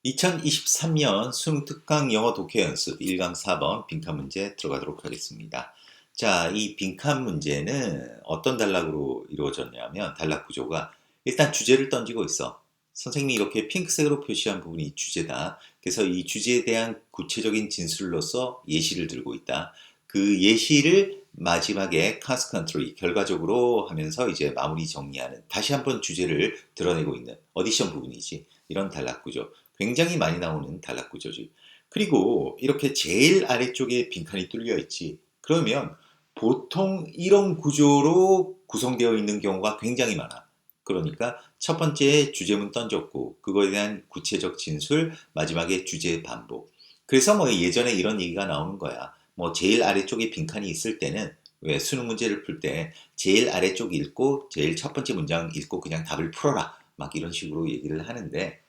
2023년 수능 특강 영어 독해 연습 1강 4번 빈칸 문제 들어가도록 하겠습니다. 자, 이 빈칸 문제는 어떤 단락으로 이루어졌냐면 단락 구조가 일단 주제를 던지고 있어. 선생님이 이렇게 핑크색으로 표시한 부분이 주제다. 그래서 이 주제에 대한 구체적인 진술로서 예시를 들고 있다. 그 예시를 마지막에 카스 컨트리 결과적으로 하면서 이제 마무리 정리하는 다시 한번 주제를 드러내고 있는 어디션 부분이지. 이런 단락 구조. 굉장히 많이 나오는 단락 구조지. 그리고 이렇게 제일 아래쪽에 빈칸이 뚫려 있지. 그러면 보통 이런 구조로 구성되어 있는 경우가 굉장히 많아. 그러니까 첫 번째 주제문 던졌고 그거에 대한 구체적 진술, 마지막에 주제 반복. 그래서 뭐 예전에 이런 얘기가 나오는 거야. 뭐 제일 아래쪽에 빈칸이 있을 때는 왜 수능 문제를 풀 때 제일 아래쪽 읽고 제일 첫 번째 문장 읽고 그냥 답을 풀어라. 막 이런 식으로 얘기를 하는데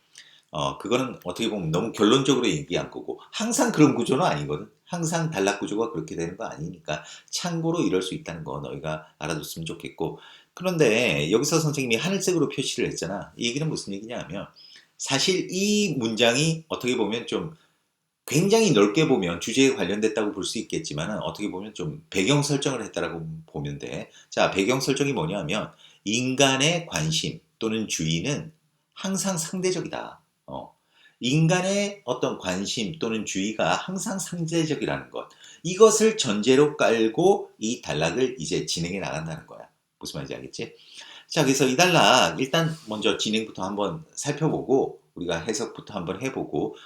그거는 어떻게 보면 너무 결론적으로 얘기한 거고, 항상 그런 구조는 아니거든. 항상 단락 구조가 그렇게 되는 거 아니니까, 참고로 이럴 수 있다는 거 너희가 알아뒀으면 좋겠고. 그런데 여기서 선생님이 하늘색으로 표시를 했잖아. 이 얘기는 무슨 얘기냐 하면, 사실 이 문장이 어떻게 보면 좀 굉장히 넓게 보면 주제에 관련됐다고 볼 수 있겠지만, 어떻게 보면 좀 배경 설정을 했다라고 보면 돼. 자, 배경 설정이 뭐냐면, 인간의 관심 또는 주의는 항상 상대적이다. 인간의 어떤 관심 또는 주의가 항상 상대적이라는 것. 이것을 전제로 깔고 이 단락을 이제 진행해 나간다는 거야. 무슨 말인지 알겠지? 자, 그래서 이 단락 일단 먼저 진행부터 한번 살펴보고 우리가 해석부터 한번 해보고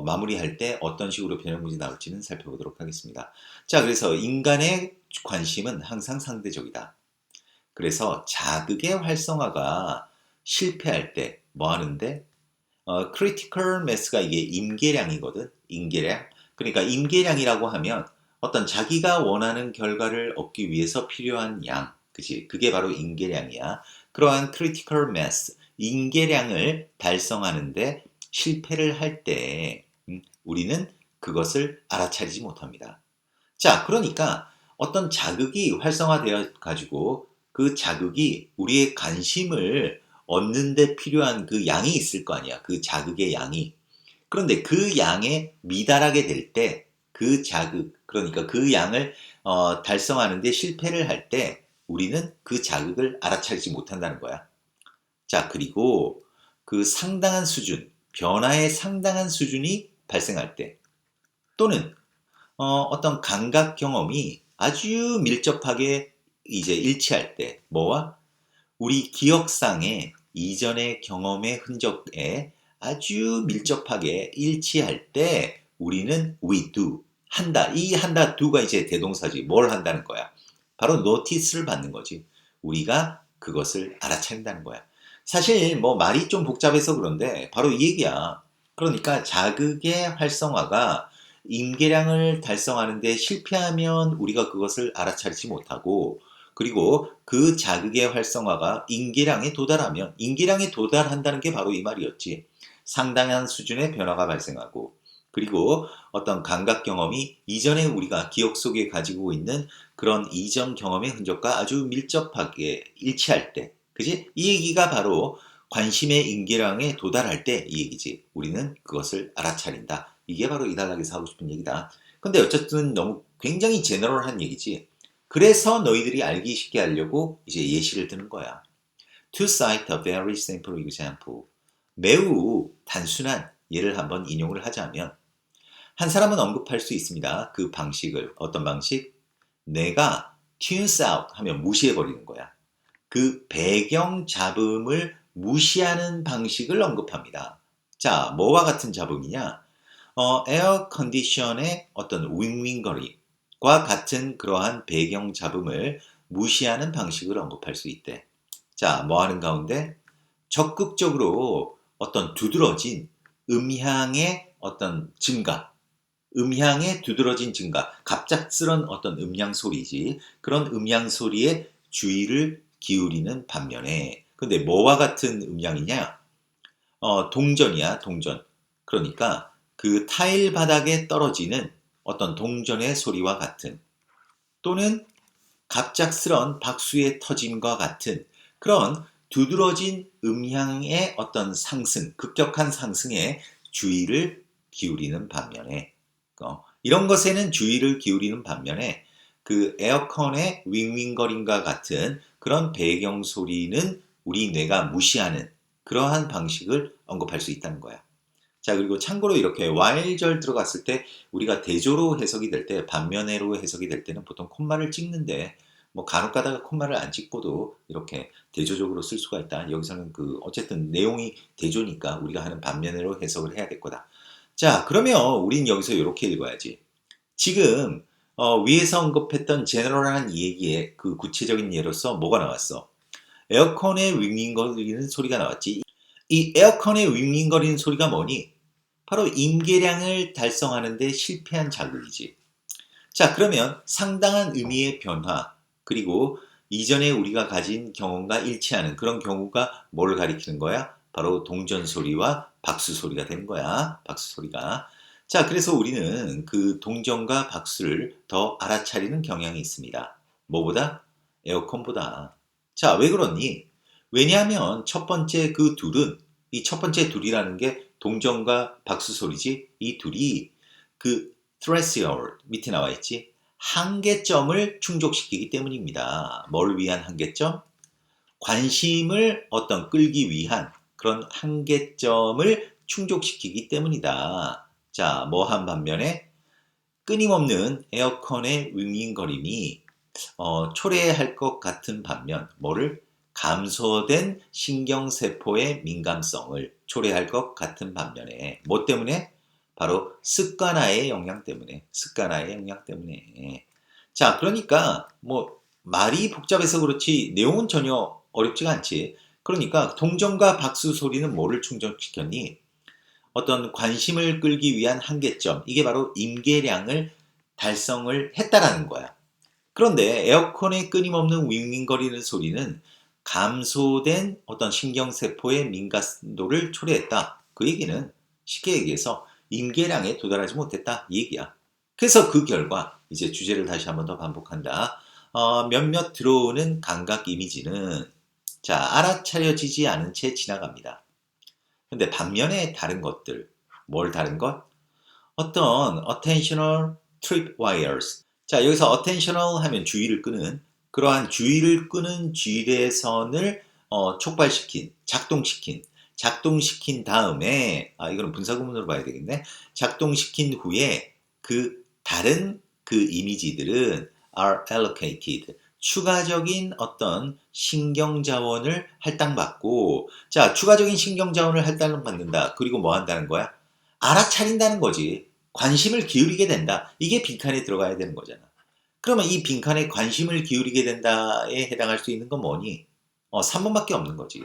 마무리할 때 어떤 식으로 변형문제 나올지는 살펴보도록 하겠습니다. 자, 그래서 인간의 관심은 항상 상대적이다. 그래서 자극의 활성화가 실패할 때 뭐 하는데 critical mass가 이게 임계량이거든. 임계량. 그러니까 임계량이라고 하면 어떤 자기가 원하는 결과를 얻기 위해서 필요한 양. 그치? 그게 바로 임계량이야. 그러한 critical mass, 임계량을 달성하는데 실패를 할 때 우리는 그것을 알아차리지 못합니다. 자, 그러니까 어떤 자극이 활성화되어 가지고 그 자극이 우리의 관심을 얻는 데 필요한 그 양이 있을 거 아니야. 그 자극의 양이. 그런데 그 양에 미달하게 될 때 그 자극, 그러니까 그 양을 달성하는 데 실패를 할 때 우리는 그 자극을 알아차리지 못한다는 거야. 자, 그리고 그 상당한 수준, 변화의 상당한 수준이 발생할 때 또는 어떤 감각 경험이 아주 밀접하게 이제 일치할 때, 뭐와? 우리 기억상의 이전의 경험의 흔적에 아주 밀접하게 일치할 때 우리는 we do, 한다. 이 한다, do가 이제 대동사지. 뭘 한다는 거야? 바로 노티스를 받는 거지. 우리가 그것을 알아차린다는 거야. 사실 뭐 말이 좀 복잡해서 그런데 바로 이 얘기야. 그러니까 자극의 활성화가 임계량을 달성하는 데 실패하면 우리가 그것을 알아차리지 못하고, 그리고 그 자극의 활성화가 임계량에 도달하면, 임계량에 도달한다는 게 바로 이 말이었지. 상당한 수준의 변화가 발생하고, 그리고 어떤 감각 경험이 이전에 우리가 기억 속에 가지고 있는 그런 이전 경험의 흔적과 아주 밀접하게 일치할 때, 그지? 이 얘기가 바로 관심의 임계량에 도달할 때 이 얘기지. 우리는 그것을 알아차린다. 이게 바로 이 단락에서 하고 싶은 얘기다. 근데 어쨌든 너무 굉장히 제너럴한 얘기지. 그래서 너희들이 알기 쉽게 하려고 이제 예시를 드는 거야. To cite a very simple example. 매우 단순한 예를 한번 인용을 하자면, 한 사람은 언급할 수 있습니다. 그 방식을. 어떤 방식? 내가 tunes out 하면 무시해버리는 거야. 그 배경 잡음을 무시하는 방식을 언급합니다. 자, 뭐와 같은 잡음이냐? 에어 컨디션의 어떤 윙윙거리과 같은 그러한 배경 잡음을 무시하는 방식을 언급할 수 있대. 자, 뭐 하는 가운데? 적극적으로 어떤 두드러진 음향의 어떤 증가, 음향의 두드러진 증가, 갑작스런 어떤 음량 소리지. 그런 음량 소리에 주의를 기울이는 반면에, 근데 뭐와 같은 음량이냐? 동전이야, 동전. 그러니까 그 타일 바닥에 떨어지는 어떤 동전의 소리와 같은, 또는 갑작스런 박수의 터짐과 같은 그런 두드러진 음향의 어떤 상승, 급격한 상승에 주의를 기울이는 반면에 이런 것에는 주의를 기울이는 반면에 그 에어컨의 윙윙거림과 같은 그런 배경 소리는 우리 뇌가 무시하는 그러한 방식을 언급할 수 있다는 거야. 자, 그리고 참고로 이렇게 while절 들어갔을 때 우리가 대조로 해석이 될 때, 반면에로 해석이 될 때는 보통 콤마를 찍는데 뭐 간혹 가다가 콤마를 안 찍고도 이렇게 대조적으로 쓸 수가 있다. 여기서는 그 어쨌든 내용이 대조니까 우리가 하는 반면에로 해석을 해야 될 거다. 자, 그러면 우린 여기서 이렇게 읽어야지. 지금 위에서 언급했던 제너럴한 이 얘기의 그 구체적인 예로서 뭐가 나왔어? 에어컨의 윙윙거리는 소리가 나왔지. 이 에어컨의 윙윙거리는 소리가 뭐니? 바로 임계량을 달성하는 데 실패한 자극이지. 자, 그러면 상당한 의미의 변화, 그리고 이전에 우리가 가진 경험과 일치하는 그런 경우가 뭘 가리키는 거야? 바로 동전 소리와 박수 소리가 되는 거야. 박수 소리가. 자, 그래서 우리는 그 동전과 박수를 더 알아차리는 경향이 있습니다. 뭐보다? 에어컨보다. 자, 왜 그러니? 왜냐하면 첫 번째 그 둘은, 이 첫 번째 둘이라는 게 동전과 박수 소리지, 이 둘이 그 threshold 밑에 나와 있지, 한계점을 충족시키기 때문입니다. 뭘 위한 한계점? 관심을 어떤 끌기 위한 그런 한계점을 충족시키기 때문이다. 자, 뭐한 반면에 끊임없는 에어컨의 윙윙거림이 초래할 것 같은 반면 뭐를? 감소된 신경세포의 민감성을 초래할 것 같은 반면에 뭐 때문에? 바로 습관화의 영향 때문에. 습관화의 영향 때문에. 자, 그러니까 뭐 말이 복잡해서 그렇지 내용은 전혀 어렵지가 않지. 그러니까 동전과 박수 소리는 뭐를 충족시켰니? 어떤 관심을 끌기 위한 한계점, 이게 바로 임계량을 달성을 했다라는 거야. 그런데 에어컨의 끊임없는 윙윙거리는 소리는 감소된 어떤 신경세포의 민감도를 초래했다. 그 얘기는 쉽게 얘기해서 임계량에 도달하지 못했다. 이 얘기야. 그래서 그 결과, 이제 주제를 다시 한번 더 반복한다. 몇몇 들어오는 감각 이미지는 자, 알아차려지지 않은 채 지나갑니다. 근데 반면에 다른 것들, 뭘 다른 것? 어떤 attentional tripwires. 자, 여기서 attentional 하면 주의를 끄는, 그러한 주의를 끄는 지뢰선을 촉발시킨, 작동시킨 다음에, 이거는 분사구문으로 봐야 되겠네. 작동시킨 후에 그 다른 그 이미지들은 are allocated. 추가적인 어떤 신경자원을 할당받고, 자, 추가적인 신경자원을 할당받는다. 그리고 뭐 한다는 거야? 알아차린다는 거지. 관심을 기울이게 된다. 이게 빈칸에 들어가야 되는 거잖아. 그러면 이 빈칸에 관심을 기울이게 된다에 해당할 수 있는 건 뭐니? 3번밖에 없는 거지.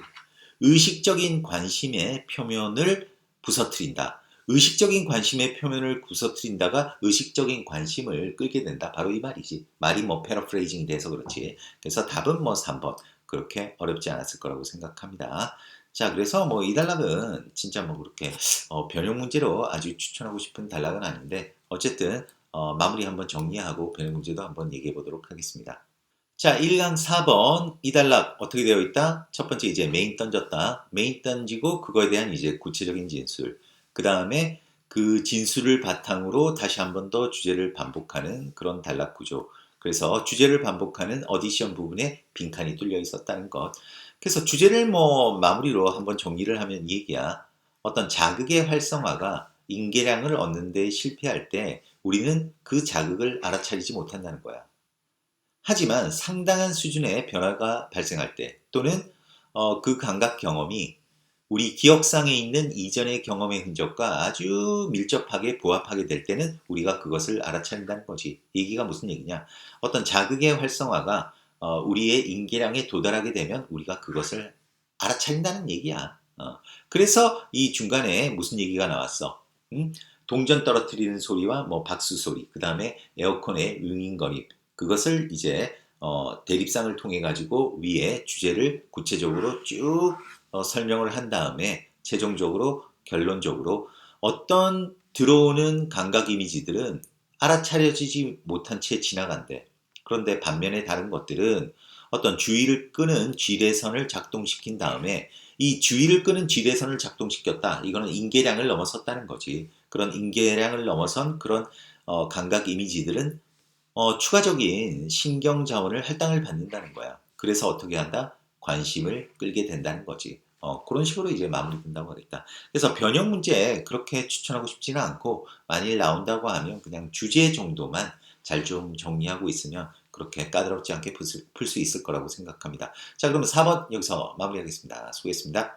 의식적인 관심의 표면을 부서뜨린다. 의식적인 관심의 표면을 부서뜨린다가 의식적인 관심을 끌게 된다. 바로 이 말이지. 말이 뭐 패러프레이징이 돼서 그렇지. 그래서 답은 뭐 3번. 그렇게 어렵지 않았을 거라고 생각합니다. 자, 그래서 뭐 이 단락은 진짜 뭐 그렇게 변형 문제로 아주 추천하고 싶은 단락은 아닌데 어쨌든 마무리 한번 정리하고 변형 문제도 한번 얘기해 보도록 하겠습니다. 자, 1강 4번 이 단락 어떻게 되어 있다? 첫 번째 이제 메인 던졌다. 메인 던지고 그거에 대한 이제 구체적인 진술. 그 다음에 그 진술을 바탕으로 다시 한 번 더 주제를 반복하는 그런 단락 구조. 그래서 주제를 반복하는 어디션 부분에 빈칸이 뚫려 있었다는 것. 그래서 주제를 뭐 마무리로 한번 정리를 하면 이 얘기야. 어떤 자극의 활성화가 인계량을 얻는 데 실패할 때 우리는 그 자극을 알아차리지 못한다는 거야. 하지만 상당한 수준의 변화가 발생할 때 또는 그 감각 경험이 우리 기억상에 있는 이전의 경험의 흔적과 아주 밀접하게 부합하게 될 때는 우리가 그것을 알아차린다는 거지. 얘기가 무슨 얘기냐? 어떤 자극의 활성화가 우리의 인계량에 도달하게 되면 우리가 그것을 알아차린다는 얘기야. 그래서 이 중간에 무슨 얘기가 나왔어? 응? 동전 떨어뜨리는 소리와 뭐 박수 소리, 그 다음에 에어컨의 윙윙거림, 그것을 이제 대립상을 통해 가지고 위에 주제를 구체적으로 쭉 설명을 한 다음에 최종적으로 결론적으로 어떤 들어오는 감각 이미지들은 알아차려지지 못한 채 지나간대. 그런데 반면에 다른 것들은 어떤 주의를 끄는 지뢰선을 작동시킨 다음에 이 주의를 끄는 지뢰선을 작동시켰다. 이거는 인계량을 넘어섰다는 거지. 그런 인계량을 넘어선 그런 감각 이미지들은 추가적인 신경 자원을 할당을 받는다는 거야. 그래서 어떻게 한다? 관심을 끌게 된다는 거지. 그런 식으로 이제 마무리된다고 하겠다. 그래서 변형 문제 그렇게 추천하고 싶지는 않고 만일 나온다고 하면 그냥 주제 정도만 잘 좀 정리하고 있으면 그렇게 까다롭지 않게 풀 수 있을 거라고 생각합니다. 자, 그러면 4번 여기서 마무리하겠습니다. 수고했습니다.